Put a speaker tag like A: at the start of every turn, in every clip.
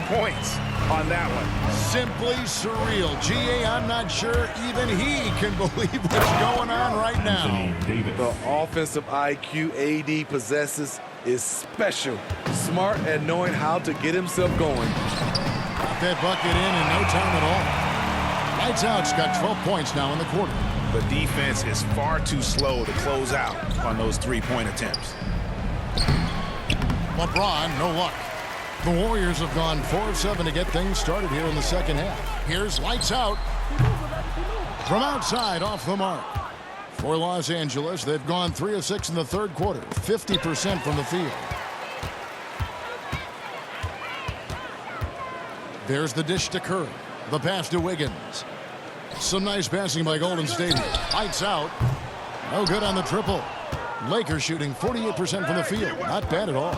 A: points on that one.
B: Simply surreal. G.A., I'm not sure even he can believe what's going on right now.
C: The offensive IQ AD possesses is special. Smart at knowing how to get himself going.
B: Got that bucket in no time at all. Lights out's got 12 points now in the quarter.
A: The defense is far too slow to close out on those three-point attempts.
B: LeBron, no luck. The Warriors have gone 4 of 7 to get things started here in the second half. Here's lights out. From outside, off the mark. For Los Angeles, they've gone 3 of 6 in the third quarter, 50% from the field. There's the dish to Curry. The pass to Wiggins. Some nice passing by Golden State. Lights out. No good on the triple. Lakers shooting 48% from the field. Not bad at all.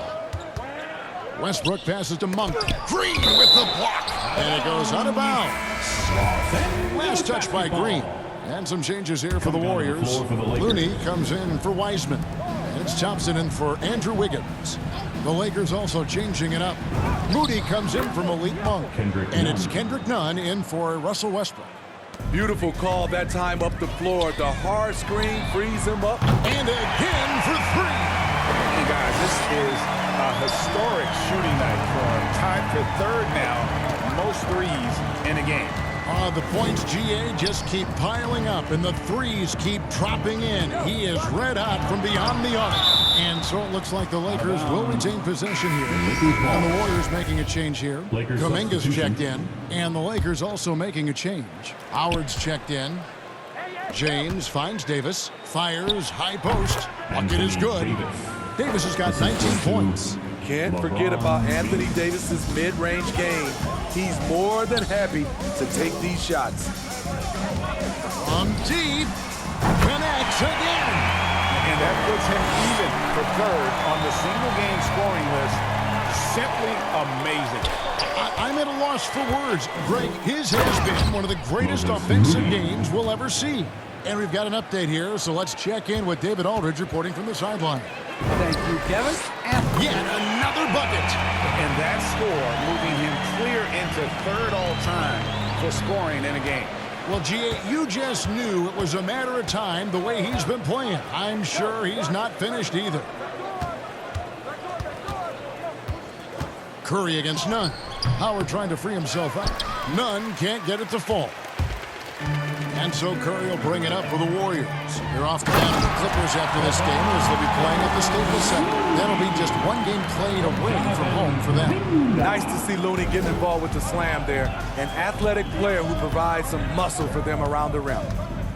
B: Westbrook passes to Monk. Green with the block. And it goes out of bounds. Last touch by Green. And some changes here for the Warriors. Looney comes in for Wiseman. And it's Thompson in for Andrew Wiggins. The Lakers also changing it up. Moody comes in for Malik Monk. And it's Kendrick Nunn in for Russell Westbrook.
C: Beautiful call that time up the floor. The hard screen frees him up.
B: And again for 3.
A: Hey guys, this is a historic shooting night for him. Tied for third now, most threes in a game.
B: The points, GA, just keep piling up, and the threes keep dropping in. He is red hot from beyond the arc. And so it looks like the Lakers will retain possession here. And the Warriors making a change here. Kuminga's checked in. And the Lakers also making a change. Howard's checked in. James finds Davis. Fires, high post. Bucket is good. Davis has got 19 points.
C: Can't forget about Anthony Davis's mid-range game. He's more than happy to take these shots.
B: From deep, connects again.
A: And that puts him even for third on the single-game scoring list. Simply amazing.
B: I'm at a loss for words. Greg, his has been one of the greatest offensive games we'll ever see. And we've got an update here, so let's check in with David Aldridge reporting from the sideline.
D: Thank you, Kevin.
B: And yet another bucket.
A: And that score moving him clear into third all-time for scoring in a game.
B: Well, G.A., you just knew it was a matter of time the way he's been playing. I'm sure he's not finished either. Curry against Nunn. Howard trying to free himself up. Nunn can't get it to fall. And so Curry will bring it up for the Warriors. They're off to down to the Clippers after this game as they'll be playing at the Staples Center. That'll be just one game played away from home for them.
C: Nice to see Looney getting involved with the slam there. An athletic player who provides some muscle for them around the rim.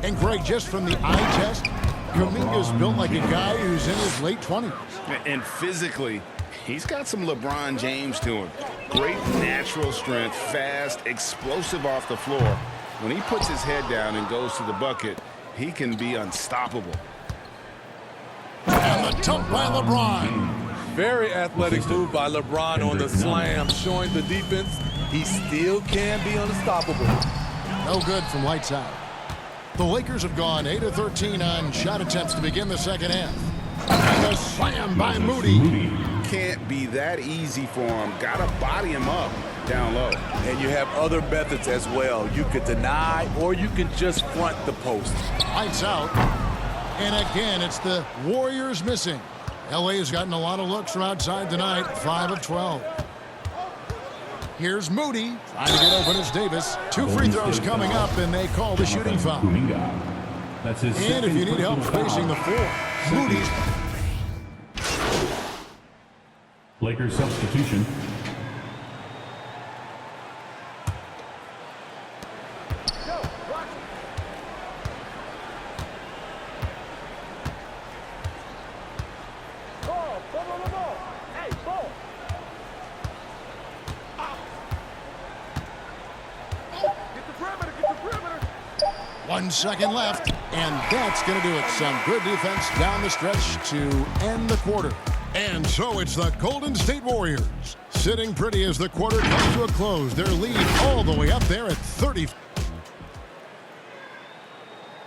B: And Greg, just from the eye test, Kuminga's built like a guy who's in his late 20s.
E: And physically, he's got some LeBron James to him. Great natural strength, fast, explosive off the floor. When he puts his head down and goes to the bucket, he can be unstoppable.
B: And the dump by LeBron.
C: Very athletic move by LeBron on the slam, showing the defense he still can be unstoppable.
B: No good from lights out. The Lakers have gone 8 of 13 on shot attempts to begin the second half. And a slam by Moody.
E: Can't be that easy for him. Gotta body him up down low.
C: And you have other methods as well. You could deny or you can just front the post.
B: Lights out. And again, it's the Warriors missing. LA has gotten a lot of looks from outside tonight, 5 of 12. Here's Moody trying to get open as Davis. 2 free throws coming up, and they call the shooting foul.
F: That's his
B: and if you need help spacing the floor, Moody's.
F: Lakers substitution.
B: One second left, and that's going to do it. Some good defense down the stretch to end the quarter. And so it's the Golden State Warriors sitting pretty as the quarter comes to a close. Their lead all the way up there at 30.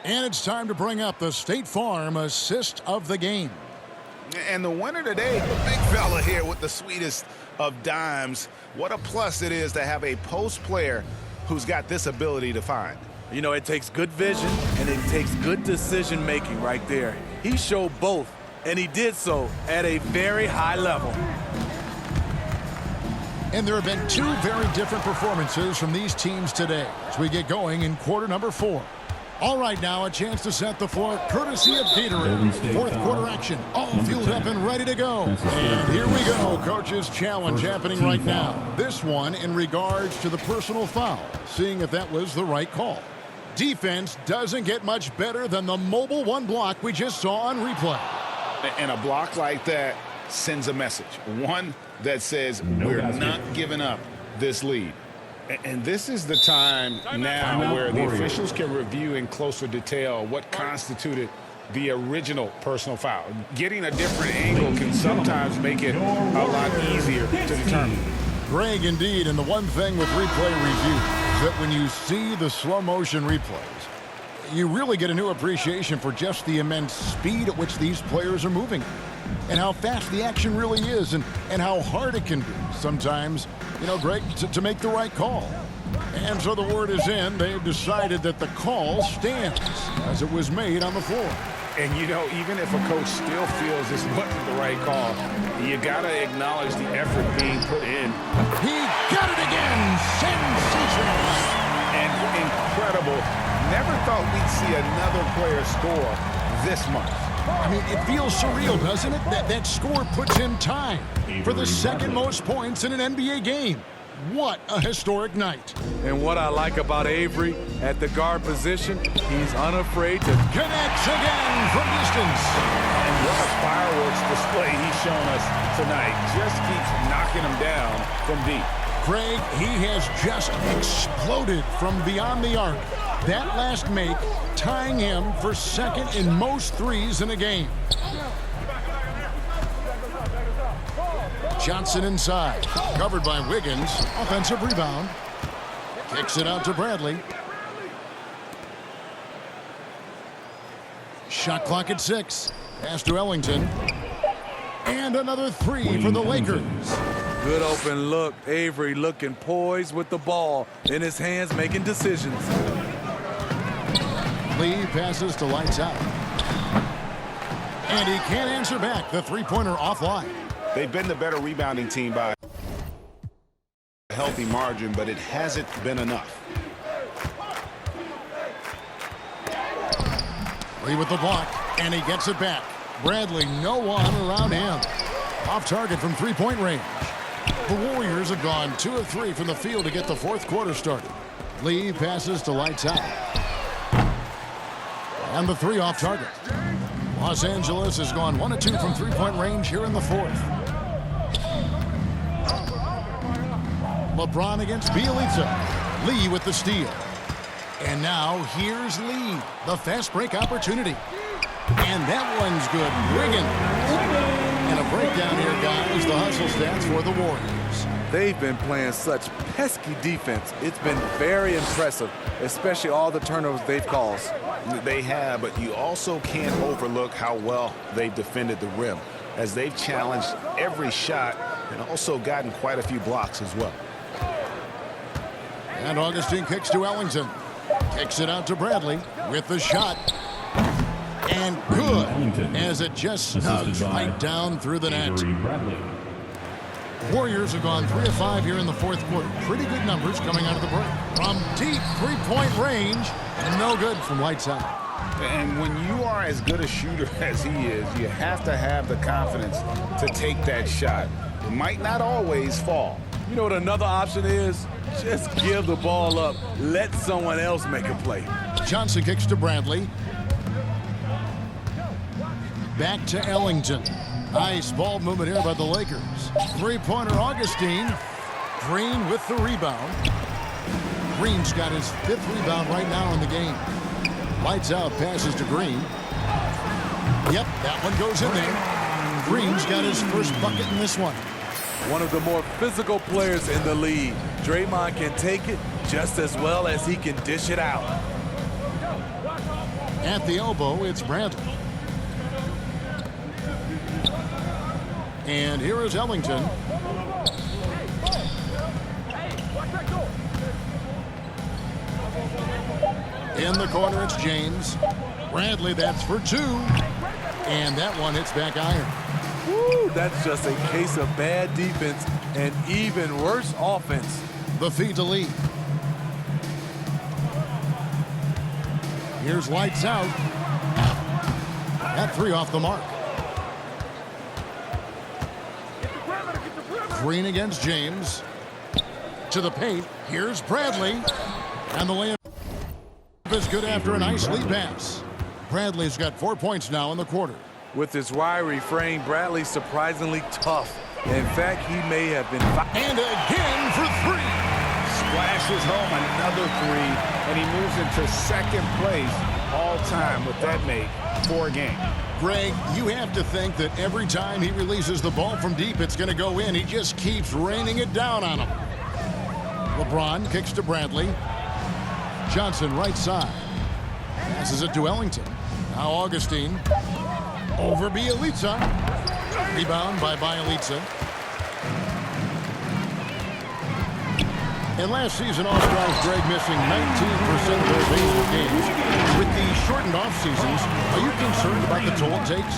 B: And it's time to bring up the State Farm assist of the game.
A: And the winner today, the big fella here with the sweetest
E: of dimes. What a plus it is to have a post player who's got this ability to find.
C: You know, it takes good vision and it takes good decision making right there. He showed both, and he did so at a very high level.
B: And there have been two very different performances from these teams today as we get going in quarter number 4. All right, now a chance to set the floor courtesy of
F: Golden
B: Gatorade.
F: State
B: Fourth
F: foul.
B: quarter action, all
F: Number
B: fueled
F: 10.
B: up and ready to go.
F: That's his
B: And
F: third
B: here we
F: personal
B: go.
F: foul.
B: Coach's challenge
F: First
B: happening
F: team
B: right
F: foul.
B: now. This one in regards to the personal foul, seeing if that was the right call. Defense doesn't get much better than the mobile one block we just saw on replay.
E: And a block like that sends a message. One that says,
F: No
E: we're
F: basket.
E: not giving up this lead. And this is the time now
F: Timeout,
E: where the
F: Warriors.
E: officials can review in closer detail what constituted the original personal foul. Getting a different angle can sometimes make it a lot easier to determine.
B: Greg, indeed, and the one thing with replay review is that when you see the slow motion replays, you really get a new appreciation for just the immense speed at which these players are moving and how fast the action really is and how hard it can be sometimes, you know, Greg, to make the right call. And so the word is in. They've decided that the call stands as it was made on the floor.
E: And, you know, even if a coach still feels this wasn't the right call, you got to acknowledge the effort being put in.
B: He got it again. Sensational.
E: And incredible. Never thought we'd see another player score this much.
B: I mean, it feels surreal, doesn't it? That score puts him tied for the second most points in an NBA game. What a historic night.
C: And what I like about Avery at the guard position, he's unafraid to
B: Connects again from distance.
E: And what a fireworks display he's shown us tonight. Just keeps knocking them down from deep.
B: Craig, he has just exploded from beyond the arc. That last make tying him for second in most threes in a game. Johnson inside, covered by Wiggins. Offensive rebound. Kicks it out to Bradley. Shot clock at 6. Pass to Ellington. And another three for the Lakers.
C: good open look. Avery looking poised with the ball in his hands, making decisions.
B: Lee passes to lights out. And he can't answer back. The three-pointer offline.
E: They've been the better rebounding team by a healthy margin, but it hasn't been enough.
B: Lee with the block, and he gets it back. Bradley, no one around him. Off target from three-point range. The Warriors have gone 2 of 3 from the field to get the fourth quarter started. Lee passes to lights out. And the three off target. Los Angeles has gone 1 of 2 from three-point range here in the fourth. LeBron against Bielitsa. Lee with the steal. And now here's Lee, the fast break opportunity. And that one's good. Wiggins. And a breakdown here, guys. The hustle stats for the Warriors.
C: They've been playing such pesky defense. It's been very impressive, especially all the turnovers they've caused.
E: They have, but you also can't overlook how well they've defended the rim, as they've challenged every shot and also gotten quite a few blocks as well.
B: And Augustine kicks to Ellington. Kicks it out to Bradley with the shot. And good, as it just snugs right down through the net.
F: Bradley.
B: Warriors have gone 3 of 5 here in the fourth quarter. Pretty good numbers coming out of the break. From deep three-point range, and no good from lights out.
E: And when you are as good a shooter as he is, you have to have the confidence to take that shot. It might not always fall.
C: You know what another option is? Just give the ball up. Let someone else make a play.
B: Johnson kicks to Bradley. Back to Ellington. Nice ball movement here by the Lakers. Three-pointer Augustine. Green with the rebound. Green's got his 5th rebound right now in the game. Lights out, passes to Green. Yep, that one goes in there. Green's got his first bucket in this one.
C: One of the more physical players in the league. Draymond can take it just as well as he can dish it out.
B: At the elbow, it's Bradley. And here is Ellington. In the corner, it's James. Bradley, that's for 2. And that one hits back iron.
C: Woo, that's just a case of bad defense and even worse offense.
B: The feed to Lee. Here's lights out. At 3 off the mark. Green against James. To the paint. Here's Bradley. And the layup is good after a nice lead pass. Bradley's got 4 points now in the quarter.
C: With his wiry frame, Bradley's surprisingly tough. In fact, he may have been...
B: And again for 3.
A: Splashes home another 3, and he moves into second place all time with that make for a game.
B: Greg, you have to think that every time he releases the ball from deep, it's going to go in. He just keeps raining it down on him. LeBron kicks to Bradley. Johnson right side. Passes it to Ellington. Now Augustine. Over Bielitsa. Rebound by Bielitsa. And last season, All-Stars Greg missing 19% of their baseball games. With the shortened off-seasons, are you concerned about the toll it takes?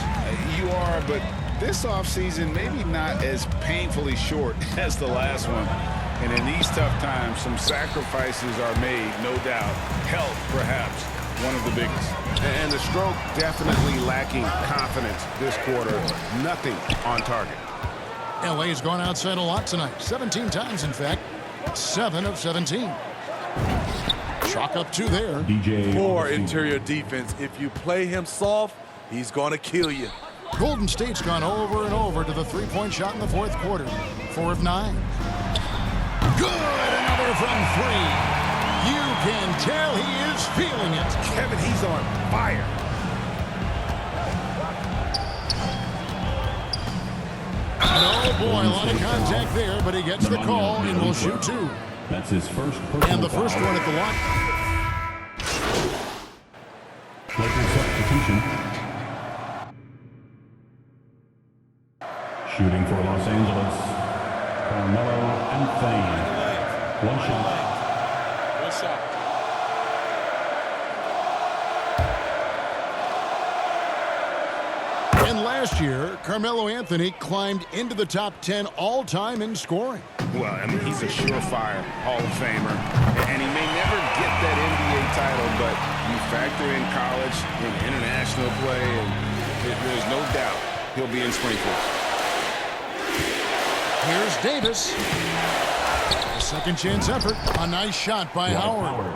E: You are, but this offseason maybe not as painfully short as the last one. And in these tough times, some sacrifices are made, no doubt. Health, perhaps, one of the biggest. And the stroke definitely lacking confidence this quarter. Nothing on target.
B: LA's gone outside a lot tonight. 17 times, in fact. 7 of 17. Chalk up 2 there.
F: DJ
C: Poor
F: Augustine.
C: interior defense. If you play him soft, he's going to kill you.
B: Golden State's gone over and over to the three-point shot in the fourth quarter. 4 of 9. Good! Another from 3. You can tell he is feeling it.
A: Kevin, he's on fire.
B: Oh boy, a lot of contact there, but he gets the call and will shoot 2.
F: That's his first personal
B: And the first
F: foul.
B: one at the line.
F: Lakers substitution. Shooting for Los Angeles, Carmelo Anthony. One shot.
B: And last year, Carmelo Anthony climbed into the top 10 all-time in scoring.
E: Well, I mean, he's a surefire Hall of Famer. And he may never get that NBA title, but you factor in college and international play, and there's no doubt he'll be in Springfield.
B: Here's Davis. A second chance effort. A nice shot by Howard.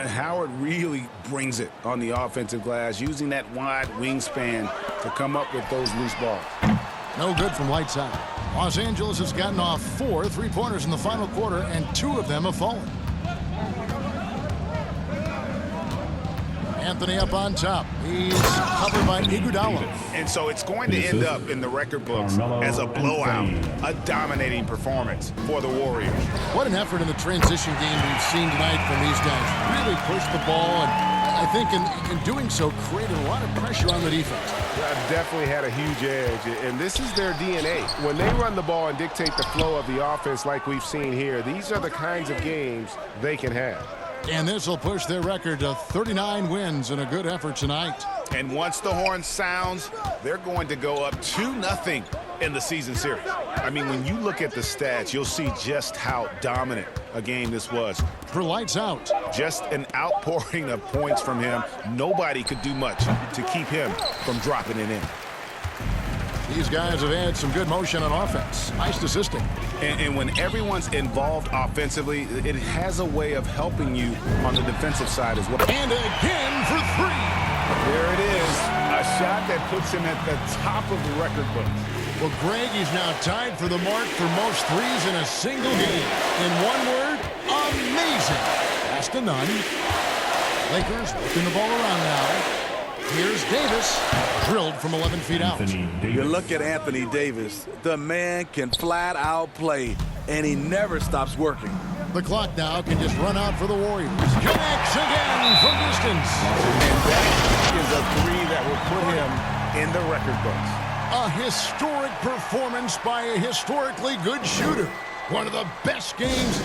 E: Howard really brings it on the offensive glass, using that wide wingspan to come up with those loose balls.
B: No good from lights out. Los Angeles has gotten off 4 3-pointers in the final quarter, and 2 of them have fallen. Anthony up on top. He's covered by Iguodala.
E: And so it's going to end up in the record books as a blowout, a dominating performance for the Warriors.
B: What an effort in the transition game we've seen tonight from these guys. Really pushed the ball, and I think in doing so created a lot of pressure on the defense.
D: Definitely had a huge edge, and this is their DNA. When they run the ball and dictate the flow of the offense like we've seen here, these are the kinds of games they can have.
B: And this will push their record to 39 wins in a good effort tonight.
E: And once the horn sounds, they're going to go up 2-0 in the season series. I mean, when you look at the stats, you'll see just how dominant a game this was.
B: For lights out.
E: Just an outpouring of points from him. Nobody could do much to keep him from dropping it in.
B: These guys have had some good motion on offense. Nice assisting.
E: And when everyone's involved offensively, it has a way of helping you on the defensive side as well.
B: And again for 3.
E: There it is. A shot that puts him at the top of the record book.
B: Well, Greg is now tied for the mark for most threes in a single game. In one word, amazing. Pass to none. Lakers working the ball around now. Here's Davis, drilled from 11 feet out.
C: You look at Anthony Davis. The man can flat out play, and he never stops working.
B: The clock now can just run out for the Warriors. Connects again from distance.
E: And that is a 3 that will put him in the record books.
B: A historic performance by a historically good shooter. One of the best games